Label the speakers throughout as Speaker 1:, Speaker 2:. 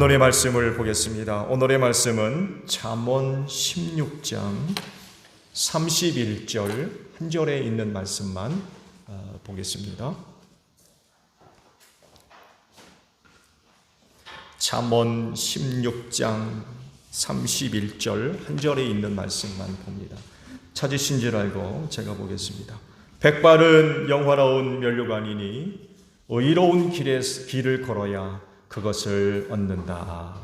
Speaker 1: 오늘의 말씀을 보겠습니다. 오늘의 말씀은 잠언 16장 31절 한 절에 있는 말씀만 보겠습니다. 잠언 16장 31절 한 절에 있는 말씀만 봅니다. 찾으신 줄 알고 제가 보겠습니다. 백발은 영화로운 면류관이니 의로운 길을 걸어야 그것을 얻는다.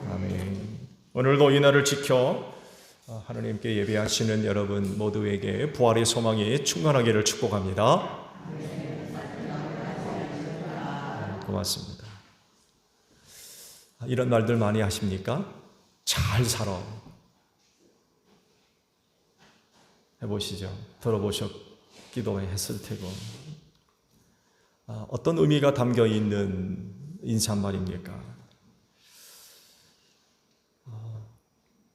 Speaker 1: 아멘. 오늘도 이 날을 지켜 하나님께 예배하시는 여러분 모두에게 부활의 소망이 충만하기를 축복합니다. 고맙습니다. 이런 말들 많이 하십니까? 잘 살아. 해보시죠. 들어보셨기도 했을 테고. 어떤 의미가 담겨 있는 인사말입니까?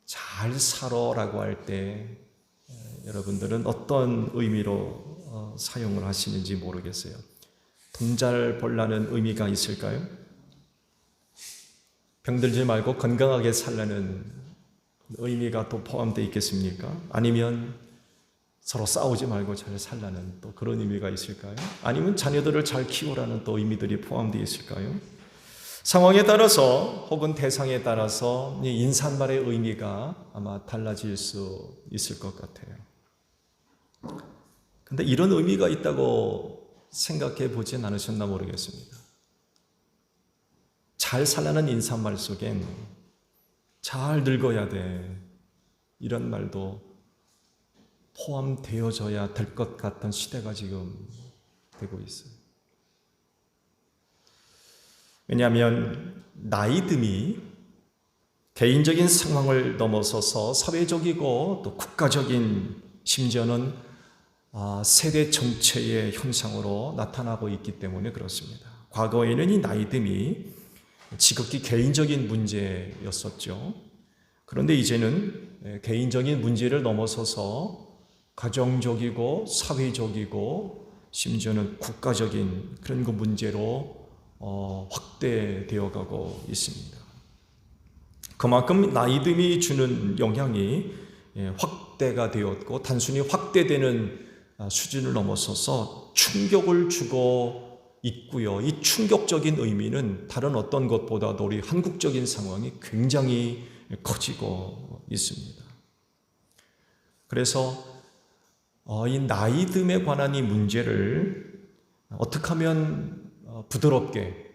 Speaker 1: 잘 살아라고 할 때 여러분들은 어떤 의미로 사용을 하시는지 모르겠어요. 돈 잘 벌라는 의미가 있을까요? 병들지 말고 건강하게 살라는 의미가 또 포함되어 있겠습니까? 아니면 서로 싸우지 말고 잘 살라는 또 그런 의미가 있을까요? 아니면 자녀들을 잘 키우라는 또 의미들이 포함되어 있을까요? 상황에 따라서 혹은 대상에 따라서 이 인사말의 의미가 아마 달라질 수 있을 것 같아요. 근데 이런 의미가 있다고 생각해 보진 않으셨나 모르겠습니다. 잘 살라는 인사말 속엔 잘 늙어야 돼 이런 말도 포함되어져야 될 것 같은 시대가 지금 되고 있어요. 왜냐하면 나이듦이 개인적인 상황을 넘어서서 사회적이고 또 국가적인 심지어는 세대 전체의 현상으로 나타나고 있기 때문에 그렇습니다. 과거에는 이 나이듦이 지극히 개인적인 문제였었죠. 그런데 이제는 개인적인 문제를 넘어서서 가정적이고 사회적이고 심지어는 국가적인 그런 그 문제로 확대되어 가고 있습니다. 그만큼 나이듦이 주는 영향이 확대가 되었고 단순히 확대되는 수준을 넘어서서 충격을 주고 있고요. 이 충격적인 의미는 다른 어떤 것보다도 우리 한국적인 상황이 굉장히 커지고 있습니다. 그래서 이 나이듦에 관한 이 문제를 어떻게 하면 부드럽게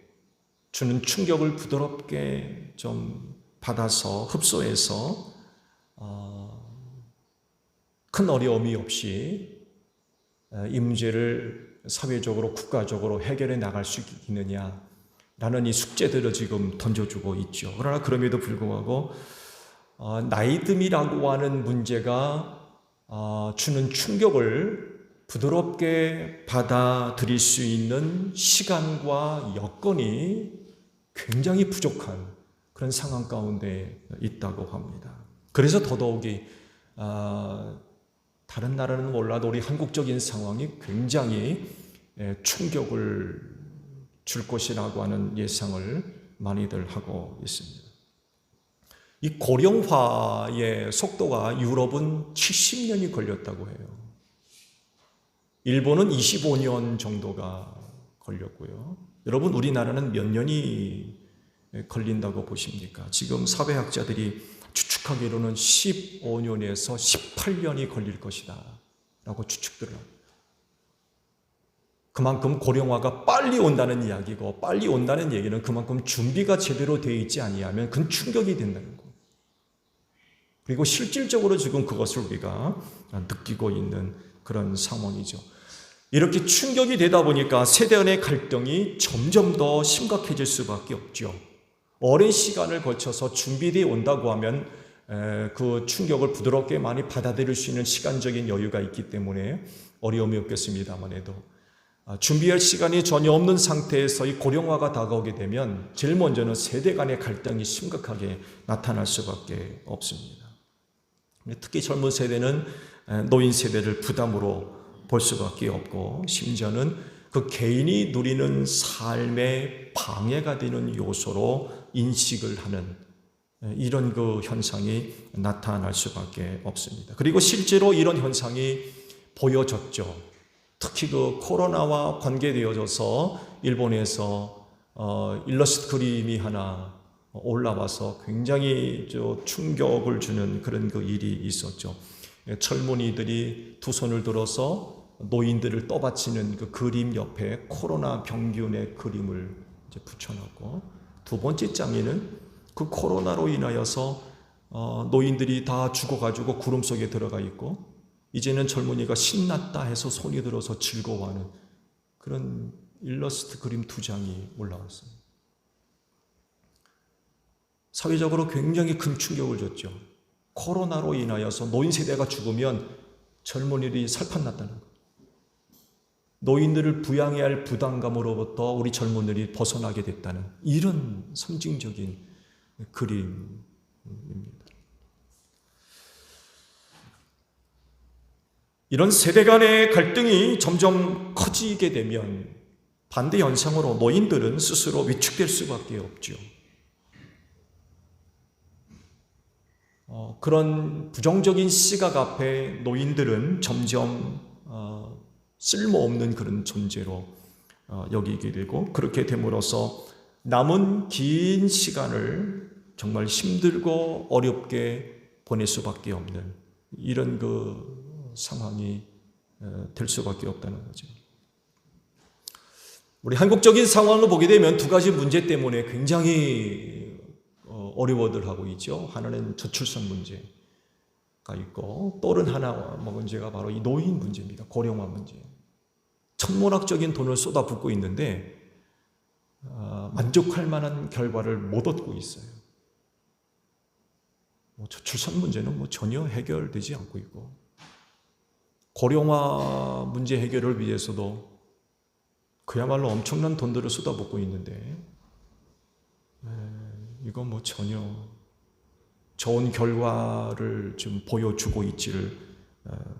Speaker 1: 주는 충격을 부드럽게 좀 받아서 흡수해서 큰 어려움이 없이 이 문제를 사회적으로 국가적으로 해결해 나갈 수 있느냐라는 이 숙제들을 지금 던져주고 있죠. 그러나 그럼에도 불구하고 나이듦이라고 하는 문제가 주는 충격을 부드럽게 받아들일 수 있는 시간과 여건이 굉장히 부족한 그런 상황 가운데 있다고 합니다. 그래서 더더욱이 다른 나라는 몰라도 우리 한국적인 상황이 굉장히 충격을 줄 것이라고 하는 예상을 많이들 하고 있습니다. 이 고령화의 속도가 유럽은 70년이 걸렸다고 해요. 일본은 25년 정도가 걸렸고요. 여러분 우리나라는 몇 년이 걸린다고 보십니까? 지금 사회학자들이 추측하기로는 15년에서 18년이 걸릴 것이다 라고 추측들을 합니다. 그만큼 고령화가 빨리 온다는 이야기고 빨리 온다는 얘기는 그만큼 준비가 제대로 되어 있지 아니하면 큰 충격이 된다는 거예요. 그리고 실질적으로 지금 그것을 우리가 느끼고 있는 그런 상황이죠. 이렇게 충격이 되다 보니까 세대 간의 갈등이 점점 더 심각해질 수밖에 없죠. 오랜 시간을 거쳐서 준비되어 온다고 하면 그 충격을 부드럽게 많이 받아들일 수 있는 시간적인 여유가 있기 때문에 어려움이 없겠습니다만 해도 준비할 시간이 전혀 없는 상태에서 이 고령화가 다가오게 되면 제일 먼저는 세대 간의 갈등이 심각하게 나타날 수밖에 없습니다. 특히 젊은 세대는 노인 세대를 부담으로 볼 수밖에 없고 심지어는 그 개인이 누리는 삶의 방해가 되는 요소로 인식을 하는 이런 그 현상이 나타날 수밖에 없습니다. 그리고 실제로 이런 현상이 보여졌죠. 특히 그 코로나와 관계되어져서 일본에서 일러스트 그림이 하나 올라와서 굉장히 충격을 주는 그런 그 일이 있었죠. 젊은이들이 두 손을 들어서 노인들을 떠받치는 그 그림 옆에 코로나 병균의 그림을 이제 붙여놨고, 두 번째 장에는 그 코로나로 인하여서 노인들이 다 죽어가지고 구름 속에 들어가 있고, 이제는 젊은이가 신났다 해서 손이 들어서 즐거워하는 그런 일러스트 그림 두 장이 올라왔어요. 사회적으로 굉장히 큰 충격을 줬죠. 코로나로 인하여서 노인 세대가 죽으면 젊은이들이 살판났다는 거예요. 노인들을 부양해야 할 부담감으로부터 우리 젊은이들이 벗어나게 됐다는 이런 상징적인 그림입니다. 이런 세대 간의 갈등이 점점 커지게 되면 반대 현상으로 노인들은 스스로 위축될 수밖에 없죠. 그런 부정적인 시각 앞에 노인들은 점점 쓸모없는 그런 존재로 여기게 되고, 그렇게 됨으로써 남은 긴 시간을 정말 힘들고 어렵게 보낼 수밖에 없는 이런 그 상황이 될 수밖에 없다는 거죠. 우리 한국적인 상황을 보게 되면 두 가지 문제 때문에 굉장히 어려워들 하고 있죠. 하나는 저출산 문제가 있고, 또 하나 문제가 바로 이 노인 문제입니다. 고령화 문제. 천문학적인 돈을 쏟아붓고 있는데 만족할 만한 결과를 못 얻고 있어요. 저출산 문제는 전혀 해결되지 않고 있고, 고령화 문제 해결을 위해서도 그야말로 엄청난 돈들을 쏟아붓고 있는데 이거 전혀 좋은 결과를 좀 보여주고 있지를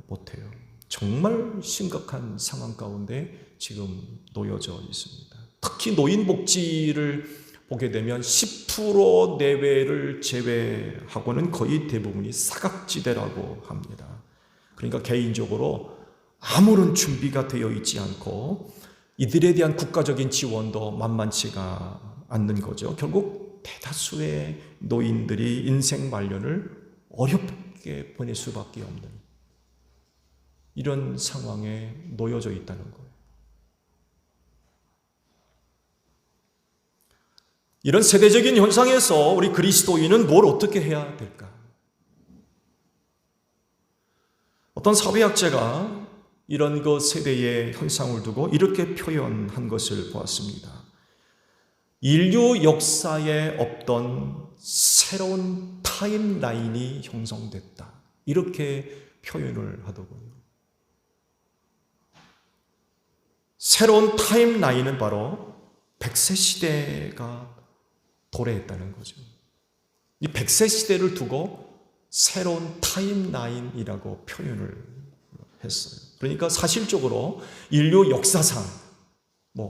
Speaker 1: 못해요. 정말 심각한 상황 가운데 지금 놓여져 있습니다. 특히 노인 복지를 보게 되면 10% 내외를 제외하고는 거의 대부분이 사각지대라고 합니다. 그러니까 개인적으로 아무런 준비가 되어 있지 않고 이들에 대한 국가적인 지원도 만만치가 않는 거죠. 결국 대다수의 노인들이 인생 말년을 어렵게 보낼 수밖에 없는 이런 상황에 놓여져 있다는 거예요. 이런 세대적인 현상에서 우리 그리스도인은 뭘 어떻게 해야 될까? 어떤 사회학자가 이런 그 세대의 현상을 두고 이렇게 표현한 것을 보았습니다. 인류 역사에 없던 새로운 타임라인이 형성됐다. 이렇게 표현을 하더군요. 새로운 타임라인은 바로 100세 시대가 도래했다는 거죠. 이 100세 시대를 두고 새로운 타임라인이라고 표현을 했어요. 그러니까 사실적으로 인류 역사상,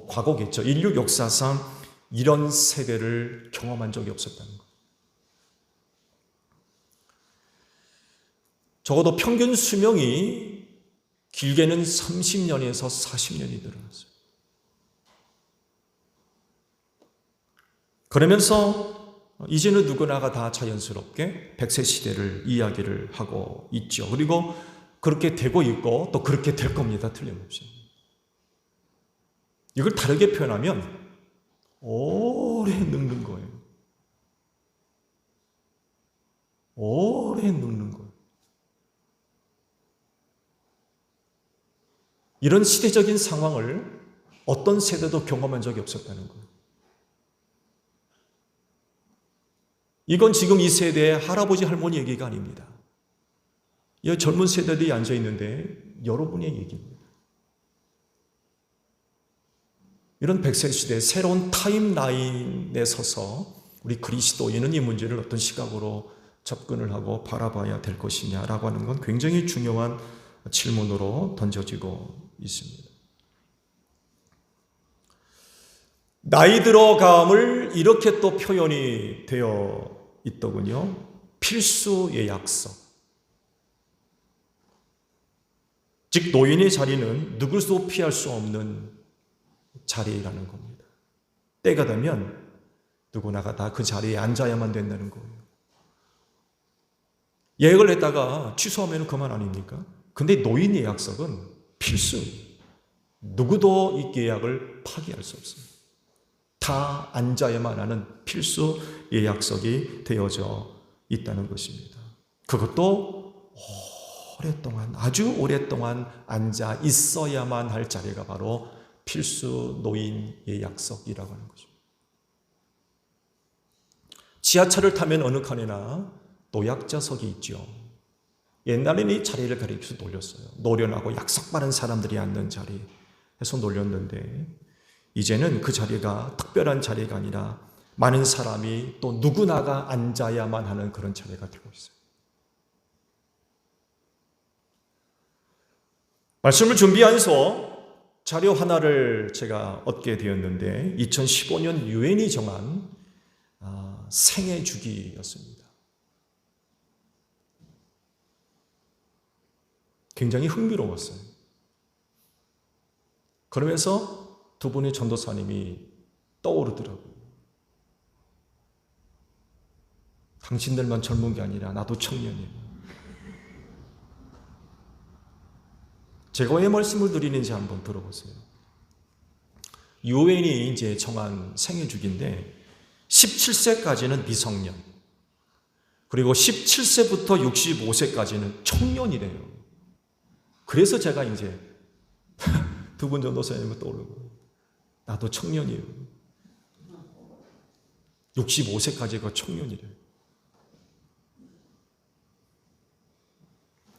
Speaker 1: 과거겠죠. 인류 역사상 이런 세대를 경험한 적이 없었다는 거예요. 적어도 평균 수명이 길게는 30년에서 40년이 늘어났어요. 그러면서 이제는 누구나가 다 자연스럽게 100세 시대를 이야기를 하고 있죠. 그리고 그렇게 되고 있고 또 그렇게 될 겁니다. 틀림없이. 이걸 다르게 표현하면 오래 늙는 거예요. 오래 늙는 거예요. 이런 시대적인 상황을 어떤 세대도 경험한 적이 없었다는 거예요. 이건 지금 이 세대의 할아버지 할머니 얘기가 아닙니다. 이 젊은 세대들이 앉아있는데 여러분의 얘기입니다. 이런 100세 시대 새로운 타임라인에 서서 우리 그리스도인은 이 문제를 어떤 시각으로 접근을 하고 바라봐야 될 것이냐라고 하는 건 굉장히 중요한 질문으로 던져지고 있습니다. 나이 들어감을 이렇게 또 표현이 되어 있더군요. 필수의 약속. 즉 노인의 자리는 누구도 피할 수 없는 자리라는 겁니다. 때가 되면 누구나가 다 그 자리에 앉아야만 된다는 거예요. 예약을 했다가 취소하면 그만 아닙니까? 근데 노인의 약속은 필수. 누구도 이 계약을 파기할 수 없습니다. 다 앉아야만 하는 필수의 약속이 되어져 있다는 것입니다. 그것도 오랫동안, 아주 오랫동안 앉아 있어야만 할 자리가 바로 필수 노인의 약속이라고 하는 것입니다. 지하철을 타면 어느 칸에나 노약자석이 있죠. 옛날에는 이 자리를 가리켜서 놀렸어요. 노련하고 약속 많은 사람들이 앉는 자리 해서 놀렸는데 이제는 그 자리가 특별한 자리가 아니라 많은 사람이 또 누구나가 앉아야만 하는 그런 자리가 되고 있어요. 말씀을 준비하면서 자료 하나를 제가 얻게 되었는데 2015년 유엔이 정한 생애 주기였습니다. 굉장히 흥미로웠어요. 그러면서 두 분의 전도사님이 떠오르더라고요. 당신들만 젊은 게 아니라 나도 청년이에요. 제가 왜 말씀을 드리는지 한번 들어보세요. 유엔이 이제 정한 생애 주기인데 17세까지는 미성년, 그리고 17세부터 65세까지는 청년이래요. 그래서 제가 이제 두 분 전도사님을 떠오르고 나도 청년이에요. 65세까지가 청년이래요.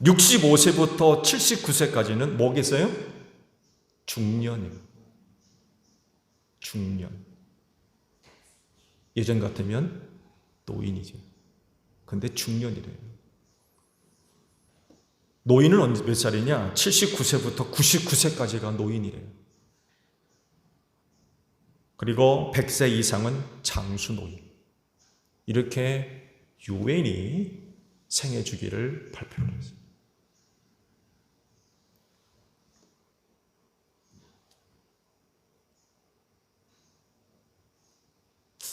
Speaker 1: 65세부터 79세까지는 뭐겠어요? 중년이에요. 중년. 예전 같으면 노인이죠. 근데 중년이래요. 노인은 몇 살이냐? 79세부터 99세까지가 노인이래요. 그리고 100세 이상은 장수노인. 이렇게 유엔이 생애 주기를 발표를 했어요.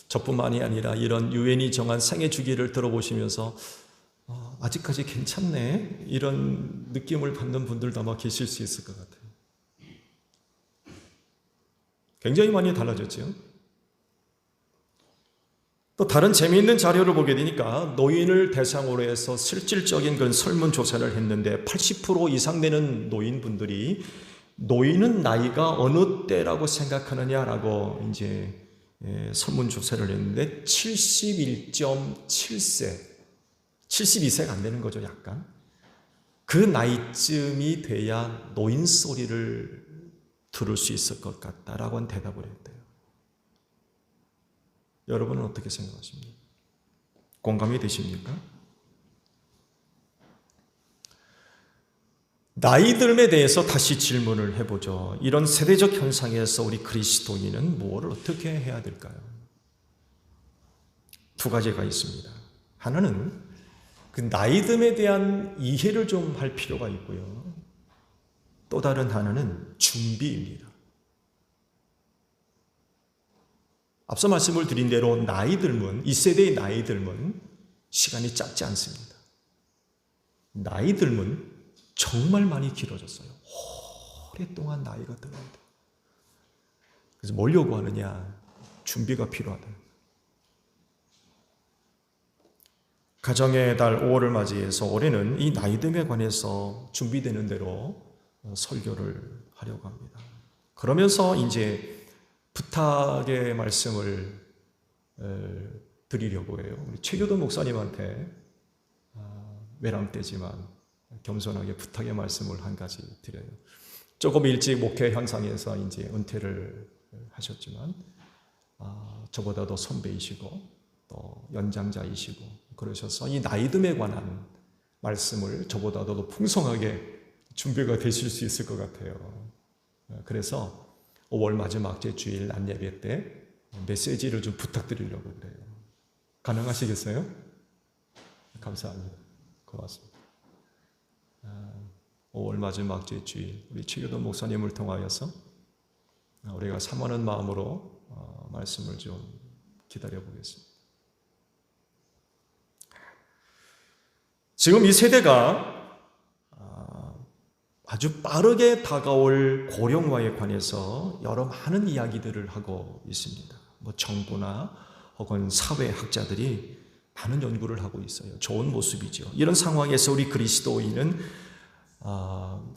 Speaker 1: 저뿐만이 아니라 이런 유엔이 정한 생애 주기를 들어보시면서 아직까지 괜찮네 이런 느낌을 받는 분들도 아마 계실 수 있을 것 같아요. 굉장히 많이 달라졌죠. 또 다른 재미있는 자료를 보게 되니까 노인을 대상으로 해서 실질적인 그런 설문조사를 했는데 80% 이상 되는 노인분들이 노인은 나이가 어느 때라고 생각하느냐라고 이제 설문조사를 했는데 71.7세 72세가 안 되는 거죠. 약간 그 나이쯤이 돼야 노인 소리를 들을 수 있을 것 같다라고 대답을 했대요. 여러분은 어떻게 생각하십니까? 공감이 되십니까? 나이 듦에 대해서 다시 질문을 해보죠. 이런 세대적 현상에서 우리 그리스도인은 무엇을 어떻게 해야 될까요? 두 가지가 있습니다. 하나는 그 나이 듦에 대한 이해를 좀 할 필요가 있고요. 또 다른 하나는 준비입니다. 앞서 말씀을 드린 대로 나이 듦은, 이 세대의 나이 듦은 시간이 짧지 않습니다. 나이 듦은 정말 많이 길어졌어요. 오랫동안 나이가 들어야 돼요. 그래서 뭘 요구하느냐? 준비가 필요하다. 가정의 달 5월을 맞이해서 올해는 이 나이 듦에 관해서 준비되는 대로 설교를 하려고 합니다. 그러면서 이제 부탁의 말씀을 드리려고 해요. 우리 최교도 목사님한테 외람 때지만 겸손하게 부탁의 말씀을 한 가지 드려요. 조금 일찍 목회 현상에서 이제 은퇴를 하셨지만 저보다도 선배이시고 또 연장자이시고 그러셔서 이 나이 듦에 관한 말씀을 저보다도 풍성하게 준비가 되실 수 있을 것 같아요. 그래서 5월 마지막 제 주일 낮 예배 때 메시지를 좀 부탁드리려고 그래요. 가능하시겠어요? 감사합니다. 고맙습니다. 5월 마지막 주일 우리 최교도 목사님을 통하여서 우리가 사모하는 마음으로 말씀을 좀 기다려 보겠습니다. 지금 이 세대가 아주 빠르게 다가올 고령화에 관해서 여러 많은 이야기들을 하고 있습니다. 정부나 혹은 사회학자들이 많은 연구를 하고 있어요. 좋은 모습이죠. 이런 상황에서 우리 그리스도인은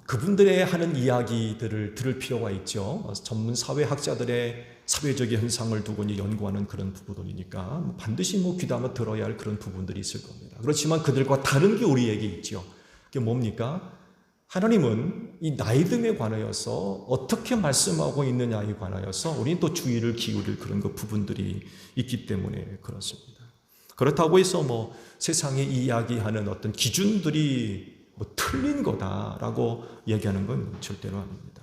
Speaker 1: 그분들의 하는 이야기들을 들을 필요가 있죠. 전문 사회학자들의 사회적인 현상을 두고 연구하는 그런 부분이니까 반드시 귀담아 들어야 할 그런 부분들이 있을 겁니다. 그렇지만 그들과 다른 게 우리에게 있죠. 그게 뭡니까? 하나님은 이 나이듦에 관하여서 어떻게 말씀하고 있느냐에 관하여서 우리는 또 주의를 기울일 그런 부분들이 있기 때문에 그렇습니다. 그렇다고 해서 세상에 이야기하는 어떤 기준들이 틀린 거다라고 얘기하는 건 절대로 아닙니다.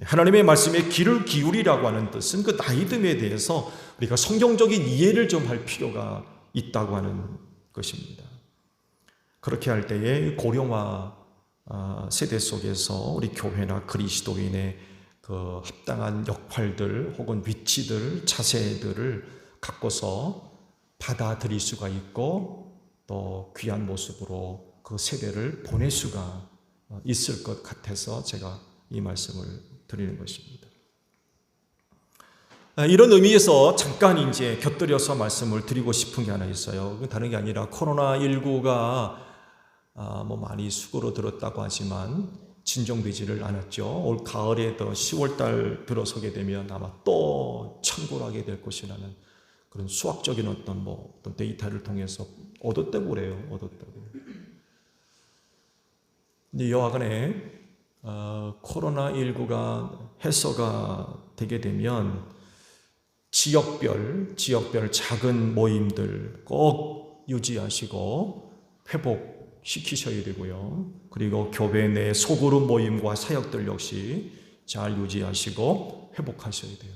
Speaker 1: 하나님의 말씀에 귀를 기울이라고 하는 뜻은 그 나이듦에 대해서 우리가 성경적인 이해를 좀 할 필요가 있다고 하는 것입니다. 그렇게 할 때에 고령화 세대 속에서 우리 교회나 그리스도인의 그 합당한 역할들 혹은 위치들, 자세들을 갖고서 받아들일 수가 있고 또 귀한 모습으로 그 세대를 보낼 수가 있을 것 같아서 제가 이 말씀을 드리는 것입니다. 이런 의미에서 잠깐 이제 곁들여서 말씀을 드리고 싶은 게 하나 있어요. 다른 게 아니라 코로나19가 많이 수그러들었다고 하지만 진정되지를 않았죠. 올 가을에 더 10월달 들어서게 되면 아마 또 창궐하게 될 것이라는 그런 수학적인 어떤 데이터를 통해서 얻었다고 그래요. 근데 여하간에 코로나19가 해소가 되게 되면 지역별 작은 모임들 꼭 유지하시고 회복시키셔야 되고요. 그리고 교회 내 소그룹 모임과 사역들 역시 잘 유지하시고 회복하셔야 돼요.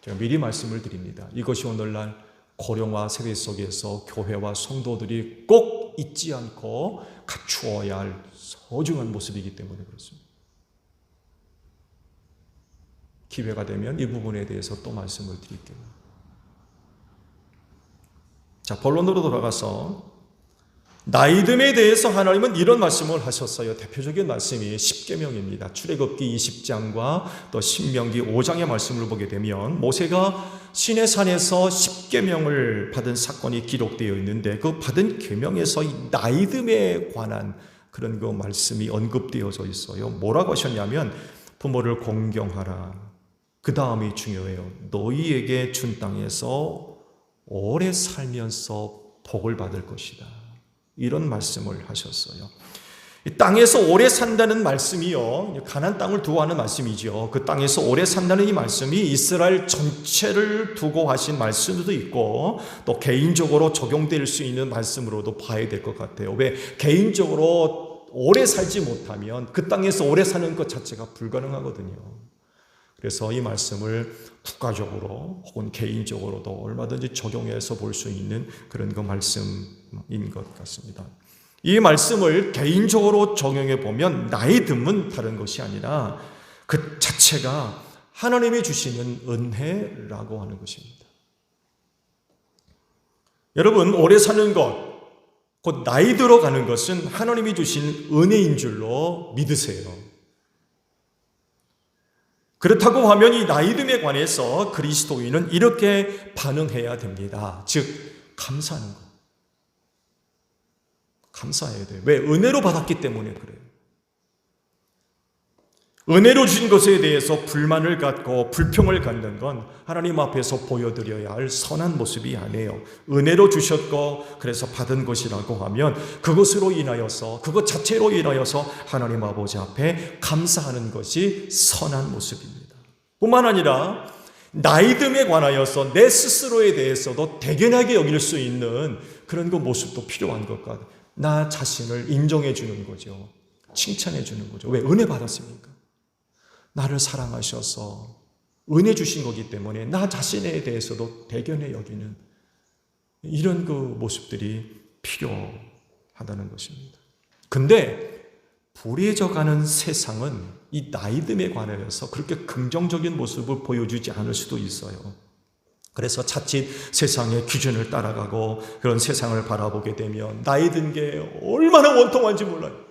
Speaker 1: 제가 미리 말씀을 드립니다. 이것이 오늘날 고령화 세대 속에서 교회와 성도들이 꼭 잊지 않고 갖추어야 할 소중한 모습이기 때문에 그렇습니다. 기회가 되면 이 부분에 대해서 또 말씀을 드릴게요. 자, 본론으로 돌아가서 나이듦에 대해서 하나님은 이런 말씀을 하셨어요. 대표적인 말씀이 십계명입니다. 출애굽기 20장과 또 신명기 5장의 말씀을 보게 되면 모세가 시내산에서 십계명을 받은 사건이 기록되어 있는데 그 받은 계명에서 이 나이듦에 관한 그런 그 말씀이 언급되어져 있어요. 뭐라고 하셨냐면 부모를 공경하라. 그 다음이 중요해요. 너희에게 준 땅에서 오래 살면서 복을 받을 것이다. 이런 말씀을 하셨어요. 이 땅에서 오래 산다는 말씀이요, 가나안 땅을 두고 하는 말씀이죠. 그 땅에서 오래 산다는 이 말씀이 이스라엘 전체를 두고 하신 말씀도 있고 또 개인적으로 적용될 수 있는 말씀으로도 봐야 될 것 같아요. 왜? 개인적으로 오래 살지 못하면 그 땅에서 오래 사는 것 자체가 불가능하거든요. 그래서 이 말씀을 국가적으로 혹은 개인적으로도 얼마든지 적용해서 볼 수 있는 그런 그 말씀인 것 같습니다. 이 말씀을 개인적으로 적용해 보면 나이듦은 다른 것이 아니라 그 자체가 하나님이 주시는 은혜라고 하는 것입니다. 여러분, 오래 사는 것, 곧 나이 들어가는 것은 하나님이 주신 은혜인 줄로 믿으세요. 그렇다고 하면 이 나이듦에 관해서 그리스도인은 이렇게 반응해야 됩니다. 즉, 감사하는 것. 감사해야 돼요. 왜? 은혜로 받았기 때문에 그래요. 은혜로 주신 것에 대해서 불만을 갖고 불평을 갖는 건 하나님 앞에서 보여드려야 할 선한 모습이 아니에요. 은혜로 주셨고 그래서 받은 것이라고 하면 그것으로 인하여서, 그것 자체로 인하여서 하나님 아버지 앞에 감사하는 것이 선한 모습입니다. 뿐만 아니라 나이듦에 관하여서 내 스스로에 대해서도 대견하게 여길 수 있는 그런 그 모습도 필요한 것 같아요. 나 자신을 인정해 주는 거죠. 칭찬해 주는 거죠. 왜? 은혜 받았습니까? 나를 사랑하셔서 은혜 주신 거기 때문에 나 자신에 대해서도 대견해 여기는 이런 그 모습들이 필요하다는 것입니다. 근데 불의해져가는 세상은 이 나이듦에 관하여서 그렇게 긍정적인 모습을 보여주지 않을 수도 있어요. 그래서 자칫 세상의 기준을 따라가고 그런 세상을 바라보게 되면 나이 든 게 얼마나 원통한지 몰라요.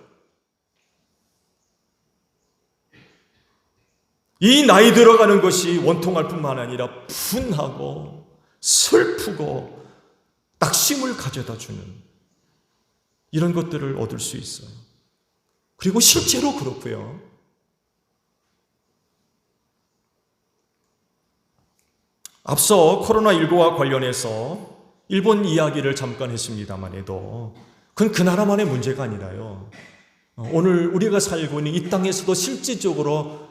Speaker 1: 이 나이 들어가는 것이 원통할 뿐만 아니라 분하고 슬프고 낙심을 가져다 주는 이런 것들을 얻을 수 있어요. 그리고 실제로 그렇고요. 앞서 코로나19와 관련해서 일본 이야기를 잠깐 했습니다만 해도 그건 그 나라만의 문제가 아니라요. 오늘 우리가 살고 있는 이 땅에서도 실질적으로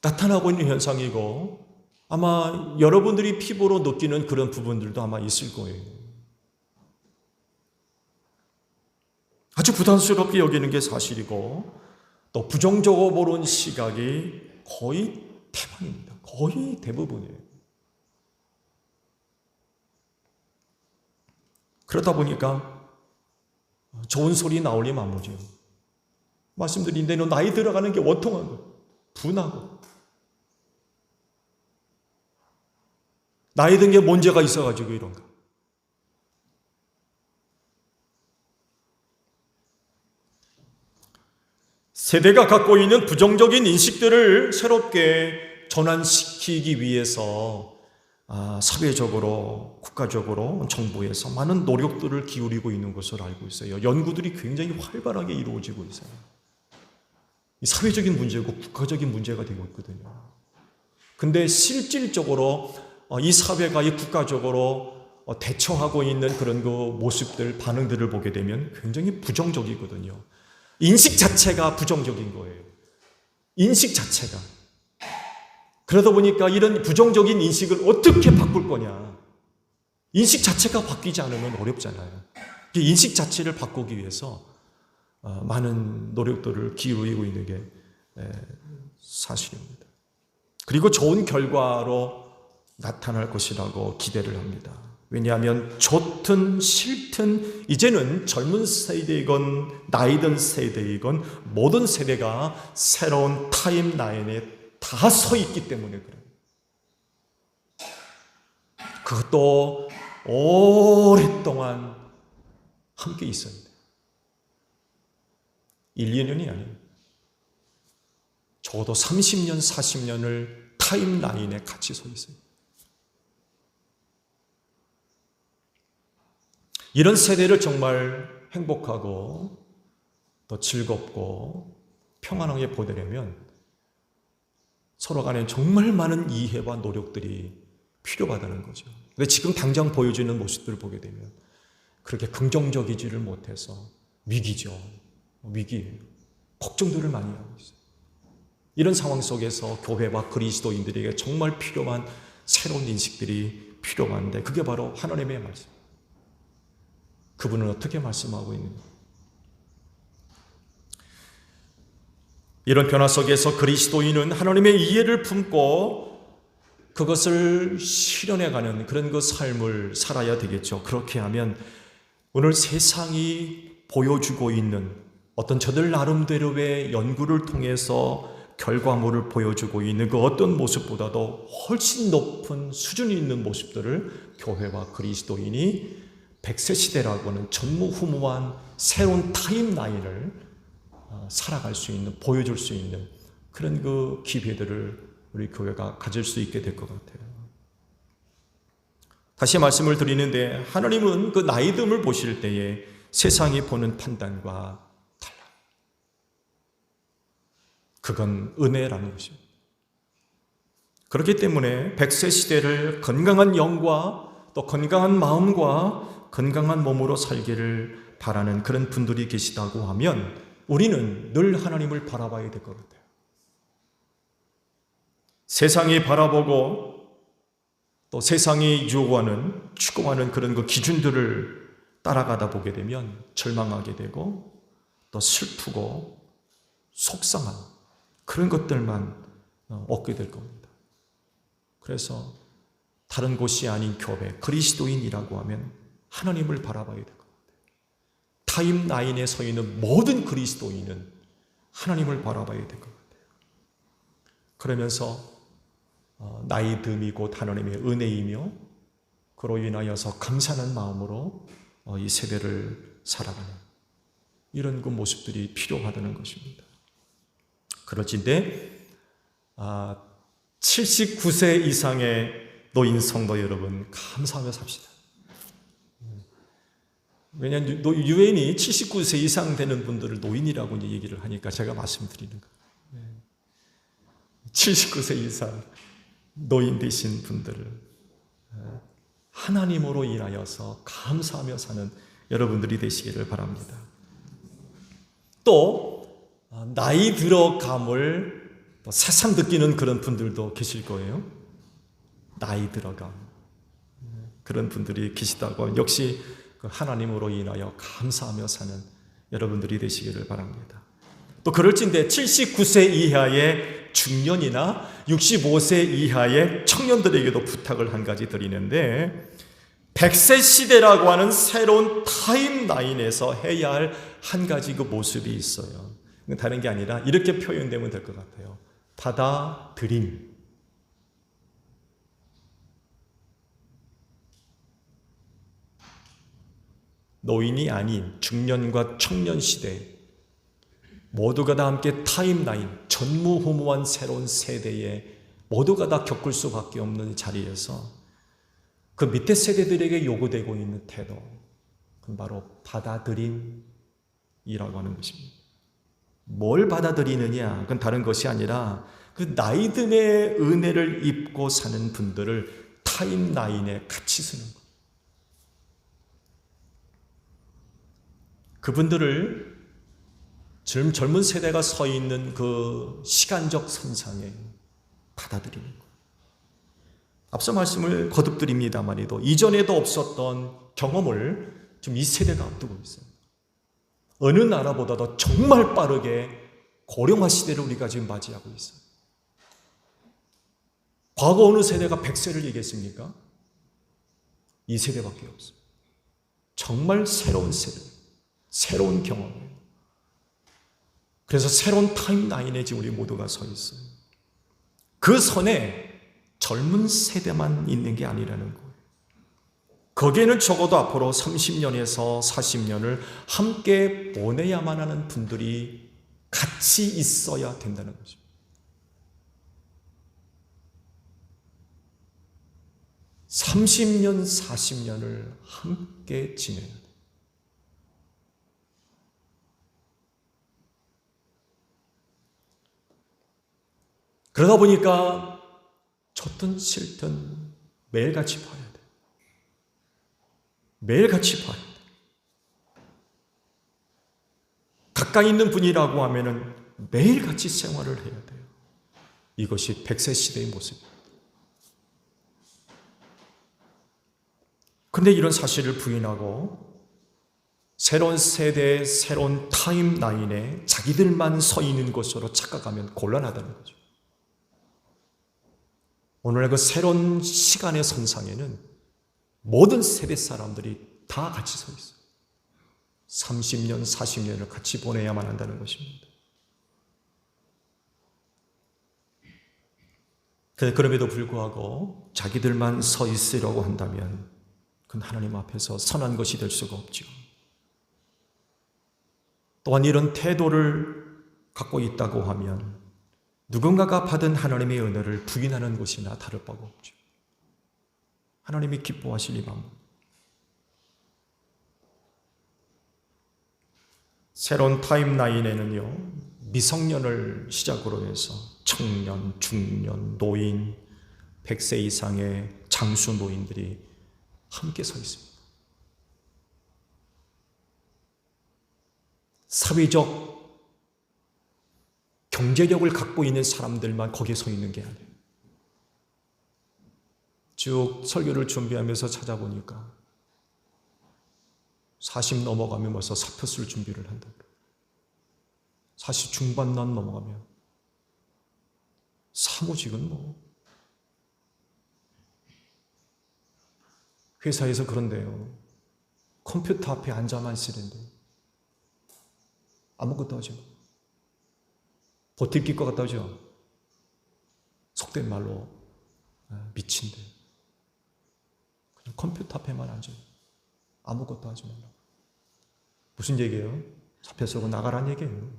Speaker 1: 나타나고 있는 현상이고 아마 여러분들이 피부로 느끼는 그런 부분들도 아마 있을 거예요. 아주 부담스럽게 여기는 게 사실이고 또 부정적으로 보는 시각이 거의 태반입니다. 거의 대부분이에요. 그러다 보니까 좋은 소리 나오니 마무죠. 말씀드린 대로 나이 들어가는 게 원통한 거, 분하고 나이 든 게 문제가 있어가지고 이런가. 세대가 갖고 있는 부정적인 인식들을 새롭게 전환시키기 위해서 사회적으로, 국가적으로, 정부에서 많은 노력들을 기울이고 있는 것으로 알고 있어요. 연구들이 굉장히 활발하게 이루어지고 있어요. 이 사회적인 문제고 국가적인 문제가 되고 있거든요. 근데 실질적으로 이 사회가 이 국가적으로 대처하고 있는 그런 그 모습들, 반응들을 보게 되면 굉장히 부정적이거든요. 인식 자체가 부정적인 거예요. 인식 자체가. 그러다 보니까 이런 부정적인 인식을 어떻게 바꿀 거냐. 인식 자체가 바뀌지 않으면 어렵잖아요. 인식 자체를 바꾸기 위해서 많은 노력들을 기울이고 있는 게 사실입니다. 그리고 좋은 결과로 나타날 것이라고 기대를 합니다. 왜냐하면 좋든 싫든 이제는 젊은 세대이건 나이 든 세대이건 모든 세대가 새로운 타임라인에 다 서 있기 때문에 그래요. 그것도 오랫동안 함께 있어야 돼요. 1, 2년이 아니에요. 적어도 30년, 40년을 타임라인에 같이 서 있어요. 이런 세대를 정말 행복하고 더 즐겁고 평안하게 보내려면 서로 간에 정말 많은 이해와 노력들이 필요하다는 거죠. 근데 지금 당장 보여지는 모습들을 보게 되면 그렇게 긍정적이지를 못해서 위기죠. 위기예요. 걱정들을 많이 하고 있어요. 이런 상황 속에서 교회와 그리스도인들에게 정말 필요한 새로운 인식들이 필요한데 그게 바로 하나님의 말씀. 그분은 어떻게 말씀하고 있는가? 이런 변화 속에서 그리스도인은 하나님의 이해를 품고 그것을 실현해가는 그런 그 삶을 살아야 되겠죠. 그렇게 하면 오늘 세상이 보여주고 있는 어떤 저들 나름대로의 연구를 통해서 결과물을 보여주고 있는 그 어떤 모습보다도 훨씬 높은 수준이 있는 모습들을 교회와 그리스도인이 100세 시대라고 하는 전무후무한 새로운 타임라인을 살아갈 수 있는, 보여줄 수 있는 그런 그 기회들을 우리 교회가 가질 수 있게 될 것 같아요. 다시 말씀을 드리는데 하나님은 그 나이듦을 보실 때에 세상이 보는 판단과 달라요. 그건 은혜라는 것입니다. 그렇기 때문에 100세 시대를 건강한 영과 또 건강한 마음과 건강한 몸으로 살기를 바라는 그런 분들이 계시다고 하면 우리는 늘 하나님을 바라봐야 될 것 같아요. 세상이 바라보고 또 세상이 요구하는, 추구하는 그런 그 기준들을 따라가다 보게 되면 절망하게 되고 또 슬프고 속상한 그런 것들만 얻게 될 겁니다. 그래서 다른 곳이 아닌 교회, 그리스도인이라고 하면 하나님을 바라봐야 될 것 같아요. 타임라인에 서 있는 모든 그리스도인은 하나님을 바라봐야 될 것 같아요. 그러면서 나의 듦이 곧 하나님의 은혜이며 그로 인하여서 감사하는 마음으로 이 세대를 살아가는 이런 그 모습들이 필요하다는 것입니다. 그렇진데 79세 이상의 노인 성도 여러분, 감사하며 삽시다. 왜냐하면 유엔이 79세 이상 되는 분들을 노인이라고 얘기를 하니까 제가 말씀드리는 거예요. 79세 이상 노인 되신 분들을 하나님으로 인하여서 감사하며 사는 여러분들이 되시기를 바랍니다. 또 나이 들어감을 새삼 느끼는 그런 분들도 계실 거예요. 나이 들어감 그런 분들이 계시다고 역시 하나님으로 인하여 감사하며 사는 여러분들이 되시기를 바랍니다. 또 그럴진데 79세 이하의 중년이나 65세 이하의 청년들에게도 부탁을 한 가지 드리는데 100세 시대라고 하는 새로운 타임라인에서 해야 할 한 가지 그 모습이 있어요. 다른 게 아니라 이렇게 표현되면 될 것 같아요. 받아들임. 노인이 아닌 중년과 청년 시대 모두가 다 함께 타임라인, 전무후무한 새로운 세대에 모두가 다 겪을 수밖에 없는 자리에서 그 밑에 세대들에게 요구되고 있는 태도, 그건 바로 받아들임이라고 하는 것입니다. 뭘 받아들이느냐, 그건 다른 것이 아니라 그 나이듦의 은혜를 입고 사는 분들을 타임라인에 같이 쓰는 것. 그분들을 젊은 세대가 서 있는 그 시간적 선상에 받아들이는 것. 앞서 말씀을 거듭드립니다만이도 이전에도 없었던 경험을 지금 이 세대가 앞두고 있어요. 어느 나라보다도 정말 빠르게 고령화 시대를 우리가 지금 맞이하고 있어요. 과거 어느 세대가 100세를 얘기했습니까? 이 세대밖에 없어요. 정말 새로운 세대, 새로운 경험이에요. 그래서 새로운 타임라인에 지금 우리 모두가 서 있어요. 그 선에 젊은 세대만 있는 게 아니라는 거예요. 거기에는 적어도 앞으로 30년에서 40년을 함께 보내야만 하는 분들이 같이 있어야 된다는 거죠. (30년) (40년을) 함께 지내야 돼요. 그러다 보니까 좋든 싫든 매일같이 봐야 돼. 매일같이 봐야 돼. 가까이 있는 분이라고 하면은 매일같이 생활을 해야 돼요. 이것이 100세 시대의 모습입니다. 근데 이런 사실을 부인하고 새로운 세대의 새로운 타임라인에 자기들만 서 있는 것으로 착각하면 곤란하다는 거죠. 오늘의 그 새로운 시간의 선상에는 모든 세대 사람들이 다 같이 서 있어요. 30년, 40년을 같이 보내야만 한다는 것입니다. 그럼에도 불구하고 자기들만 서 있으려고 한다면 그건 하나님 앞에서 선한 것이 될 수가 없죠. 또한 이런 태도를 갖고 있다고 하면 누군가가 받은 하나님의 은혜를 부인하는 것이나 다를 바가 없죠. 하나님이 기뻐하실 이 마음. 새로운 타임라인에는요, 미성년을 시작으로 해서 청년, 중년, 노인, 100세 이상의 장수 노인들이 함께 서 있습니다. 사회적 경제력을 갖고 있는 사람들만 거기에 서 있는 게 아니에요. 쭉 설교를 준비하면서 찾아보니까 40 넘어가면 벌써 사표 쓸 준비를 한다. 40 중반만 넘어가면 사무직은 회사에서 그런데요. 컴퓨터 앞에 앉아만 있으는데 아무것도 하지 마. 버틸 것 같다 하죠. 속된 말로 미친데. 그냥 컴퓨터 앞에만 앉아요. 아무것도 하지 말라고. 무슨 얘기예요? 잡혀서고 나가란 얘기예요.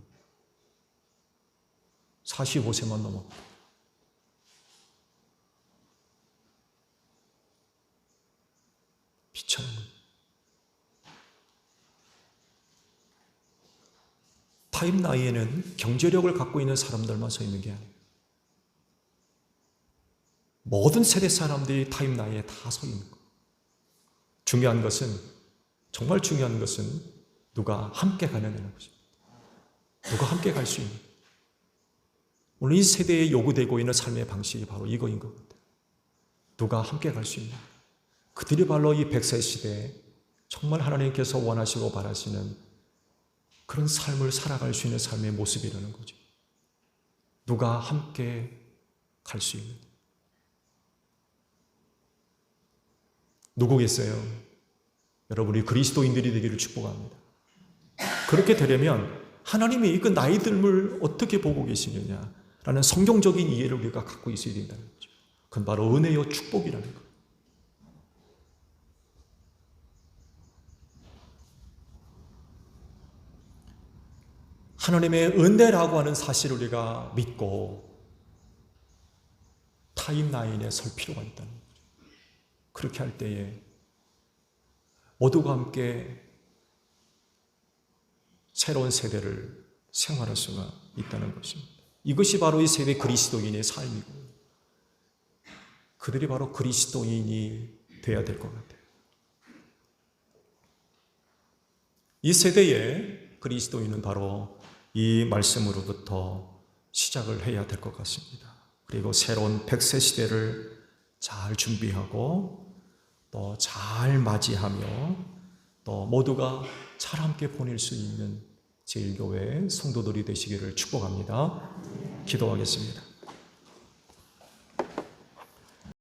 Speaker 1: 45세만 넘어. 비참한 거예요. 타임라인에는 경제력을 갖고 있는 사람들만 서 있는 게 아니에요. 모든 세대 사람들이 타임라인에 다 서 있는 거예요. 중요한 것은, 정말 중요한 것은 누가 함께 가느냐는 것입니다. 누가 함께 갈 수 있는. 오늘 이 세대에 요구되고 있는 삶의 방식이 바로 이거인 것 같아요. 누가 함께 갈 수 있는. 그들이 바로 이 100세 시대에 정말 하나님께서 원하시고 바라시는 그런 삶을 살아갈 수 있는 삶의 모습이라는 거죠. 누가 함께 갈 수 있는. 누구겠어요? 여러분이 그리스도인들이 되기를 축복합니다. 그렇게 되려면 하나님이 이 나의 삶을 어떻게 보고 계시느냐라는 성경적인 이해를 우리가 갖고 있어야 된다는 거죠. 그건 바로 은혜요 축복이라는 거예요. 하나님의 은혜라고 하는 사실을 우리가 믿고 타임라인에 설 필요가 있다는 거죠. 그렇게 할 때에 모두가 함께 새로운 세대를 생활할 수가 있다는 것입니다. 이것이 바로 이 세대 그리스도인의 삶이고 그들이 바로 그리스도인이 되어야 될 것 같아요. 이 세대의 그리스도인은 바로 이 말씀으로부터 시작을 해야 될 것 같습니다. 그리고 새로운 100세 시대를 잘 준비하고 또 잘 맞이하며 또 모두가 잘 함께 보낼 수 있는 제1교회 성도들이 되시기를 축복합니다. 기도하겠습니다.